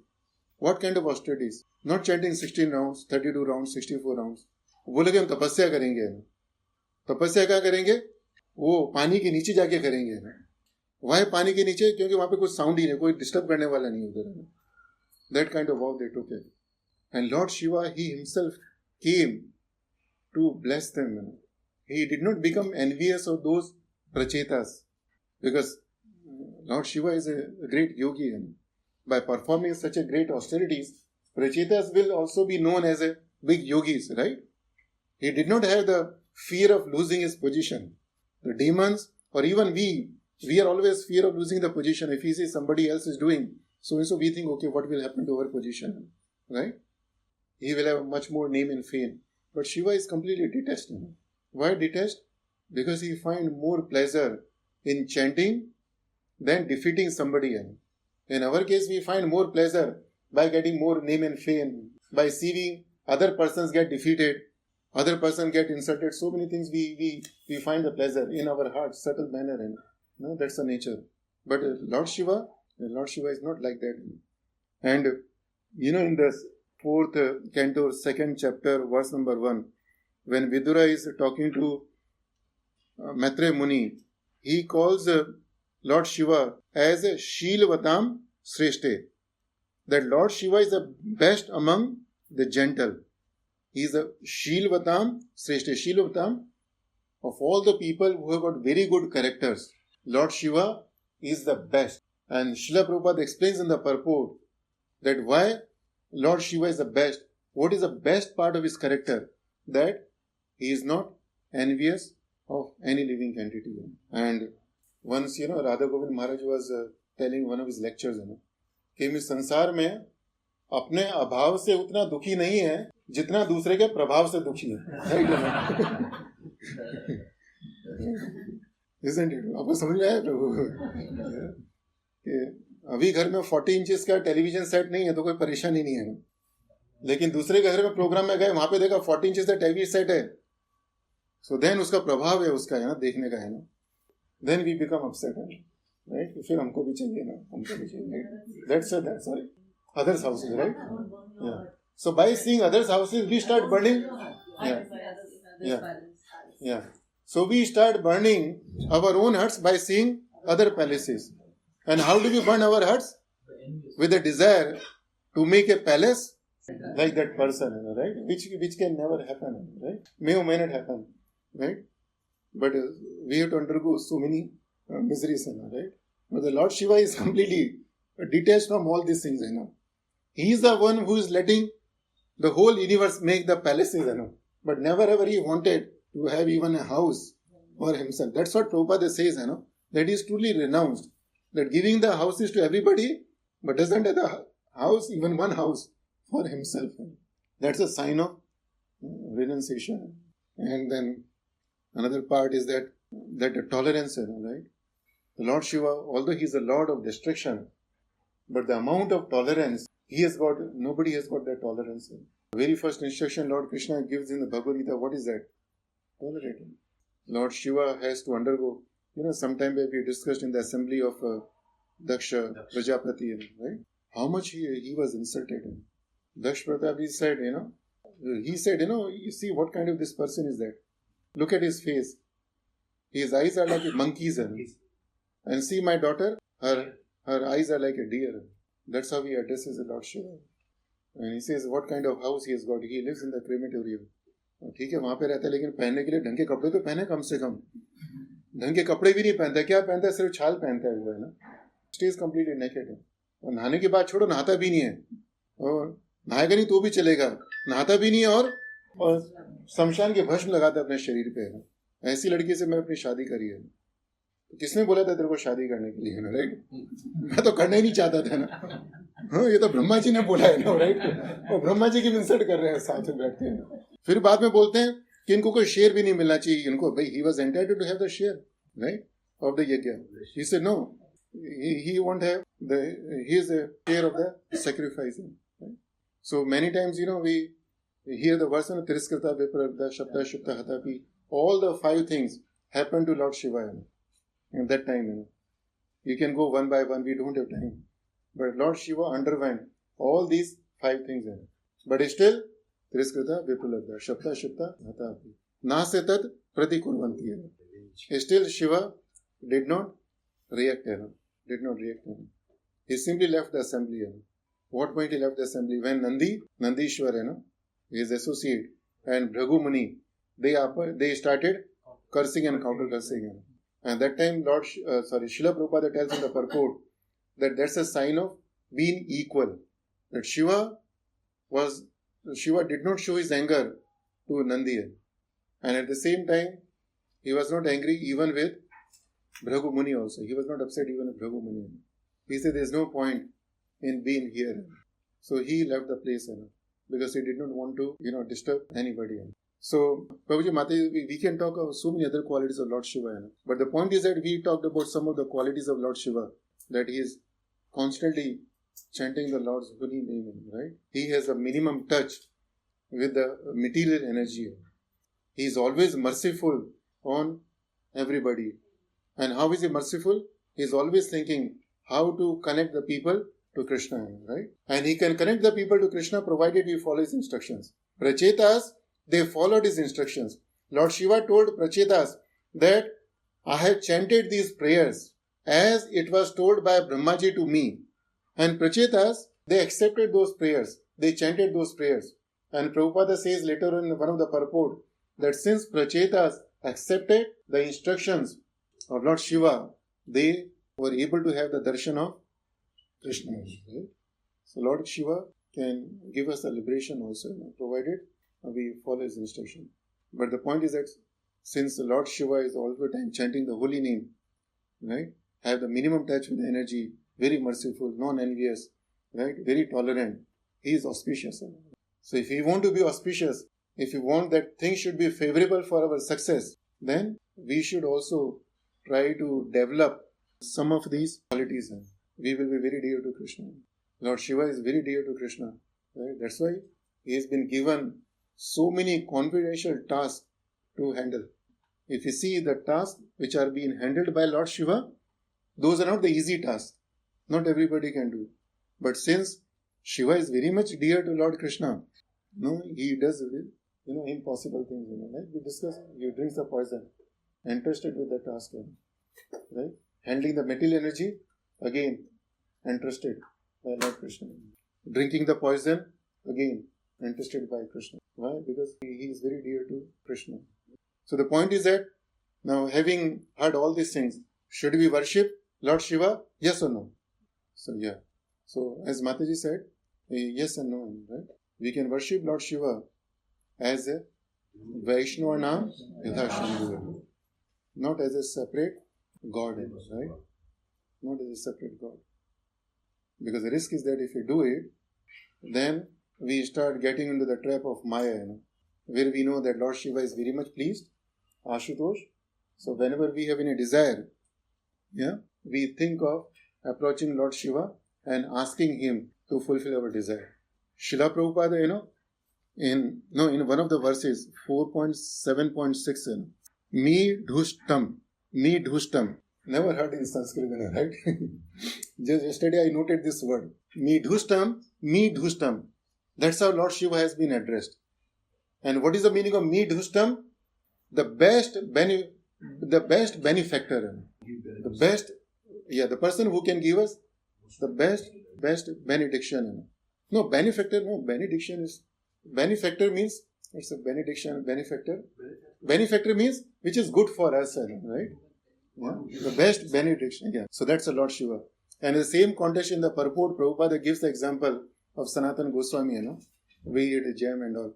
What kind of austerities? Not chanting 16 rounds, 32 rounds, 64 rounds. वो लगे हम तपस्या करेंगे, तपस्या क्या करेंगे, वो पानी के नीचे जाके करेंगे। वहां पानी के नीचे, क्योंकि वहां पे कुछ साउंड ही नहीं, कोई डिस्टर्ब करने वाला नहीं उधर। That kind of vow they took it, and lord Shiva he himself came to bless them. He did not become envious of those prachetas, because Lord Shiva is a great yogi, and by performing such a great austerities, prachetas will also be known as a big yogis, right? He did not have the fear of losing his position. The demons, or even we are always fear of losing the position. If we see somebody else is doing so and so, we think, okay, what will happen to our position, right? He will have much more name and fame. But Shiva is completely detached. Why detached? Because he finds more pleasure in chanting than defeating somebody else. In our case, we find more pleasure by getting more name and fame, by seeing other persons get defeated, other person get insulted. So many things we find the pleasure in our hearts, subtle manner, and that's the nature. But Lord Shiva is not like that. And in the 4th canto, 2nd chapter, verse number 1, when Vidura is talking to Maitre Muni, he calls Lord Shiva as a Shilvatam Sreshte. That Lord Shiva is the best among the gentle. He is a Shilvatam Sreshte. Shilvatam, of all the people who have got very good characters, Lord Shiva is the best. And Srila Prabhupada explains in the purport that why Lord Shiva is the best. What is the best part of his character? That he is not envious of any living entity. And once, Radha Govind Maharaj was telling one of his lectures, कि इस संसार में अपने अभाव से उतना दुखी नहीं है जितना दूसरे के प्रभाव से दुखी है। Isn't it? आपको समझ में आया प्रभु? कि अभी घर में 40 इंचेस का टेलीविजन सेट नहीं है तो कोई परेशानी नहीं है, लेकिन दूसरे के घर में प्रोग्राम में गए, वहां पे देखा 40 इंचेस का टेलीविजन सेट है, सो देन उसका प्रभाव है उसका, है ना, देखने का, है ना, then we become upset, right? फिर हमको भी चाहिए ना, हमको भी चाहिए, that's sorry others houses, right? या so by seeing others houses we start burning, या so we start burning our own hearts by seeing other palaces. And how do we burn our hearts? With a desire to make a palace like that person, right? Which can never happen, right? May or may not happen, right? But we have to undergo so many miseries, right? But the Lord Shiva is completely detached from all these things, He is the one who is letting the whole universe make the palaces, But never ever he wanted to have even a house for himself. That's what Prabhupada says, that he is truly renounced. That giving the houses to everybody, but doesn't have the house, even one house, for himself. That's a sign of renunciation. And then another part is that tolerance, right? The Lord Shiva, although he is the Lord of destruction, but the amount of tolerance he has got, nobody has got that tolerance. The very first instruction Lord Krishna gives in the Bhagavad Gita, what is that? Tolerating. Lord Shiva has to undergo, sometime we discussed in the assembly of Daksha Prajapati, right? How much he was insulted. Daksha Prajapati said, he said, you see what kind of this person is that? Look at his face. His eyes are like monkeys. And see my daughter, her eyes are like a deer. That's how he addresses the Lord Shiva. And he says what kind of house he has got. He lives in the crematorium. ठीक है, वहां पे रहता है, लेकिन पहनने के लिए ढंग के कपड़े तो पहने, कम से कम ढंग के कपड़े भी नहीं पहनता। क्या पहनता है? सिर्फ छाल पहनता है वो, है ना, स्टेज कंप्लीटली नेकेड है। और नहाने की बात छोड़ो, नहाता भी नहीं है, और नहाएगा नहीं तो भी चलेगा, नहाता भी नहीं है, और शमशान के भस्म लगाता है अपने शरीर पे। ऐसी लड़की से मैं अपनी शादी करी है। तो किसने बोला था तेरे को शादी करने के लिए, राइट? मैं तो करना ही नहीं चाहता था ना। हाँ, ये तो ब्रह्मा जी ने बोला है ना, राइट? और ब्रह्मा जी की इंसल्ट कर रहे हैं साथ में बैठते हैं। फिर बाद में बोलते हैं कि इनको कोई शेयर भी नहीं मिलना चाहिए इनको। भाई, he was entitled to have the share, right, of the yajna. He said no, he won't have he is a share of the sacrifice. Right? So many times, we hear the verse, Tiriskrita Viprabda Shabda Shubda Hatapi. All the 5 things happen to Lord Shiva. In that time, you can go one by one, we don't have time. But Lord Shiva underwent all these 5 things. But still, Tiriskrita Vipulabdha. Shapta Shapta Hatapi. Nasetat Pratikurvanti. Still Shiva did not react. Did not react. He simply left the assembly. What point he left the assembly? When Nandishwar, his associate, and Bhragu Muni, they started cursing and counter-cursing. And that time, Srila Prabhupada tells in the purport that that's a sign of being equal. That Shiva did not show his anger to Nandi. And at the same time, he was not angry even with Bhragu Muni also. He was not upset even with Bhragu Muni. He said there is no point in being here. So he left the place because he did not want to disturb anybody. So, Prabhuji, Mataji, we can talk of so many other qualities of Lord Shiva. But the point is that we talked about some of the qualities of Lord Shiva, that he is constantly chanting the Lord's holy name, right? He has a minimum touch with the material energy. He is always merciful on everybody. And how is he merciful? He is always thinking how to connect the people to Krishna, right? And he can connect the people to Krishna provided we follow his instructions. Prachetas, they followed his instructions. Lord Shiva told Prachetas that I have chanted these prayers as it was told by Brahmaji to me. And Prachetas, they accepted those prayers. They chanted those prayers. And Prabhupada says later on in one of the purport that since Prachetas accepted the instructions of Lord Shiva, they were able to have the darshan of Krishna. Right? So Lord Shiva can give us the liberation also, provided we follow his instruction. But the point is that since the Lord Shiva is all the time chanting the holy name, right, have the minimum touch with the energy, very merciful, non-envious, right, very tolerant, he is auspicious. So if we want to be auspicious, if we want that things should be favorable for our success, then we should also try to develop some of these qualities. We will be very dear to Krishna. Lord Shiva is very dear to Krishna. Right? That's why he has been given so many confidential tasks to handle. If you see the tasks which are being handled by Lord Shiva, those are not the easy tasks. Not everybody can do. But since Shiva is very much dear to Lord Krishna, he does impossible things. Like we discussed, he drinks the poison, entrusted with the task. Right? Handling the material energy, again, entrusted by Lord Krishna. Drinking the poison, again, entrusted by Krishna. Why? Because he is very dear to Krishna. So the point is that, now having heard all these things, should we worship Lord Shiva? Yes or no? So yeah. So as Mataji said, yes and no. Right? We can worship Lord Shiva as a Vaishnava Nam Yatha Shambhu. Not as a separate God. Right? Not as a separate God. Because the risk is that if we do it, then we start getting into the trap of Maya, where we know that Lord Shiva is very much pleased, Ashutosh. So whenever we have any desire, we think of approaching Lord Shiva and asking him to fulfill our desire. Srila Prabhupada, in one of the verses, 4.7.6, me dhustam. Never heard in Sanskrit, right? Just yesterday I noted this word. Me dhustam. That's how Lord Shiva has been addressed. And what is the meaning of me dhustam? The best benefactor. The person who can give us the best benediction. Benediction is, benefactor means, it's a benediction, benefactor. Benefactor means which is good for us, right? Yeah? The best benediction. Yeah. So that's the Lord Shiva. And in the same context in the purport, Prabhupada gives the example of Sanatana Goswami, we eat a jam and all.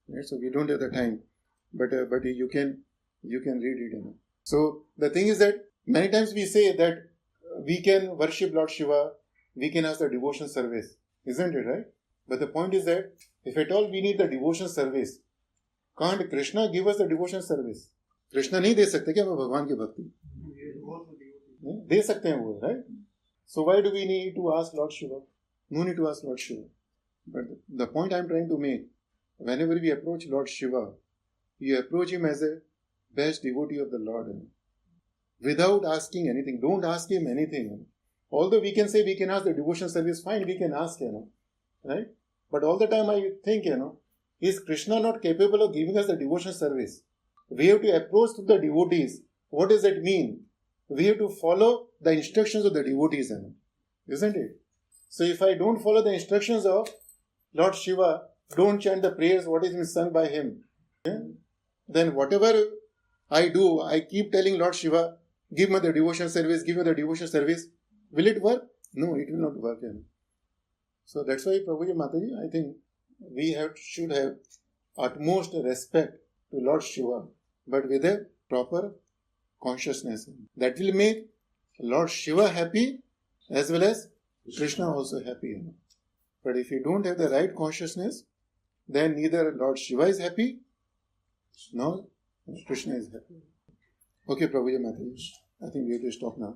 Right? So we don't have the time. But you can read it. So the thing is that many times we say that we can worship Lord Shiva, we can ask the devotion service. Isn't it, right? But the point is that if at all we need the devotion service, can't Krishna give us the devotion service? Krishna नहीं दे सकते क्या भगवान की भक्ति? दे सकते हैं वो, right? So why do we need to ask Lord Shiva? No need to ask Lord Shiva. But the point I am trying to make, whenever we approach Lord Shiva, you approach him as a best devotee of the Lord. Without asking anything. Don't ask him anything. Although we can say we can ask the devotion service, fine, we can ask, right? But all the time I think, Is Krishna not capable of giving us the devotion service? We have to approach to the devotees. What does that mean? We have to follow the instructions of the devotees, isn't it? So if I don't follow the instructions of Lord Shiva, don't chant the prayers what is being sung by him, then whatever I do, I keep telling Lord Shiva, give me the devotion service, give me the devotion service. Will it work? No, it will not work. So that's why, Prabhuji Mataji, I think we should have utmost respect to Lord Shiva, but with a proper consciousness. That will make Lord Shiva happy as well as Krishna also happy. But if you don't have the right consciousness, then neither Lord Shiva is happy nor Krishna is happy. Okay, Prabhuji Mataji, I think we have to stop now.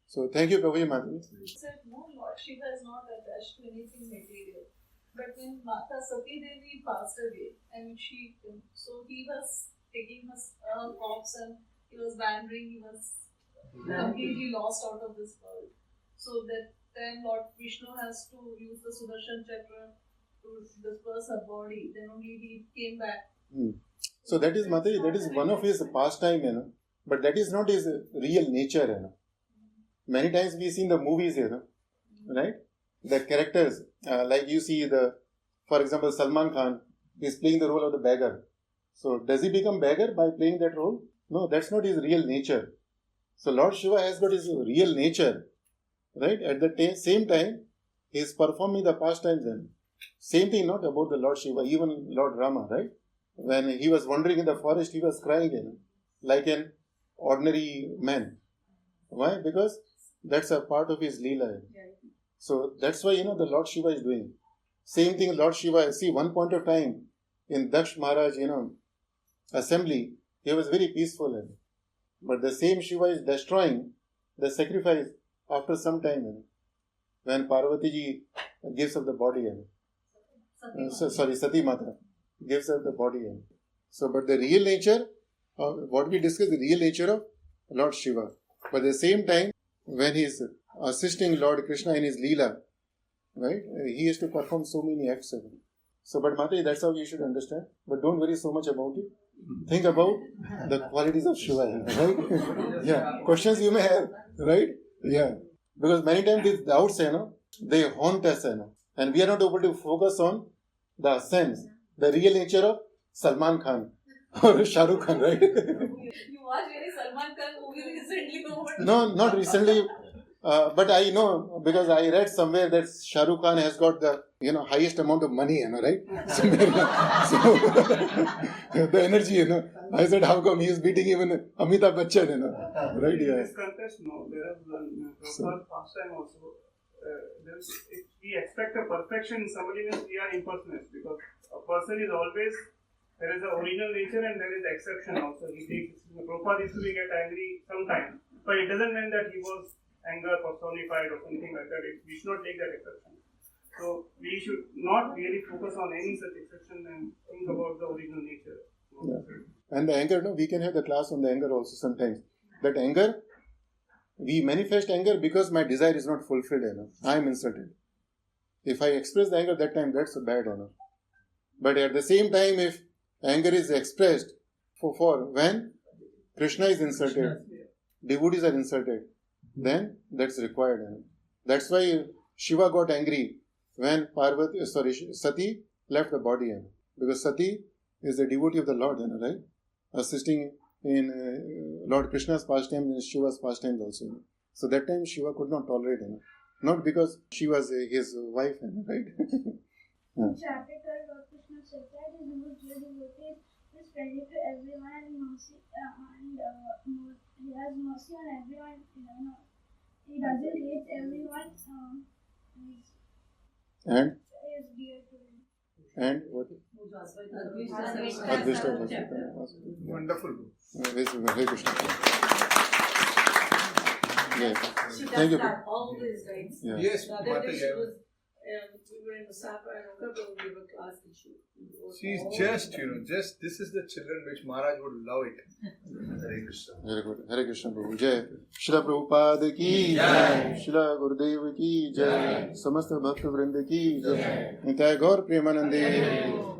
So thank you, Prabhuji Mataji. Said no, Lord Shiva is not attached to anything material. But when Mata Sati Devi passed away, and so he was taking her corpse and he was wandering, he was completely lost out of this world. So that then Lord Vishnu has to use the Sudarshan Chakra to disperse her body. Then only he came back. So that is Mataji, that is one of his pastime, but that is not his real nature. Many times we see in the movies, right? The characters, like you see for example, Salman Khan is playing the role of the beggar. So does he become beggar by playing that role? No, that's not his real nature. So Lord Shiva has got his real nature, right? At the same time, he is performing the pastimes. Same thing not about the Lord Shiva, even Lord Rama, right? When he was wandering in the forest, he was crying, like an ordinary man. Why? Because that's a part of his Leela. So that's why, the Lord Shiva is doing. Same thing Lord Shiva, see, one point of time in Daksh Maharaj, assembly, he was very peaceful. But the same Shiva is destroying the sacrifice after some time. When Parvati ji gives up the body. Sati Mata gives up the body. So, but the real nature, what we discussed, the real nature of Lord Shiva. But at the same time, when he is assisting Lord Krishna in his Leela, right, he has to perform so many acts. So, but Mataji, that's how you should understand. But don't worry so much about it. Think about the qualities of Shiva, right? Yeah, questions you may have, right? Yeah, because many times these doubts, they haunt us, and we are not able to focus on the sense, the real nature of Salman Khan or Shah Rukh Khan, right? You watched any Salman Khan movie recently? No, not recently. But I know, because I read somewhere that Shah Rukh Khan has got the highest amount of money, right? So the energy, I said, how come he is beating even Amitabh Bachchan, right? In this context, no, there is one past time also. If we expect a perfection in somebody else, we are impersonalists, because a person is always, there is an original nature and there is exception also. Prabhupada used to get angry sometimes, but it doesn't mean that he was anger personified or something like that. We should not take that exception. So we should not really focus on any such exception and think about the original nature. Yeah. And the anger, we can have the class on the anger also sometimes. That anger, we manifest anger because my desire is not fulfilled. I am insulted. If I express the anger that time, that's bad. But at the same time, if anger is expressed for when Krishna is insulted, devotees are insulted, then that's required. That's why Shiva got angry when Sati left the body. Because Sati is the devotee of the Lord, right? Assisting in Lord Krishna's pastimes and Shiva's pastimes also. So that time Shiva could not tolerate him. Not because she was his wife, right? In chapter 12, Lord Krishna said that his most dear devotee is friendly to everyone and mercy, he has mercy on everyone. He doesn't hate everyone. And? Is dear to him. And what? Wonderful. Hare Krishna. Yeah. Thank you. Always, right? Yeah. Yes, The other day Mataji. she was, we were in Osaka and Okapo gave a class and she She's just, this is the children which Maharaj would love it. Hare Krishna. Very good. Hare Krishna Prabhu. Jai. Shila Prabhupada ki Jai. Shila Gurudev ki Jai. Samasta Bhakta Vrinda ki Jai. Nitai Gaur Premanande.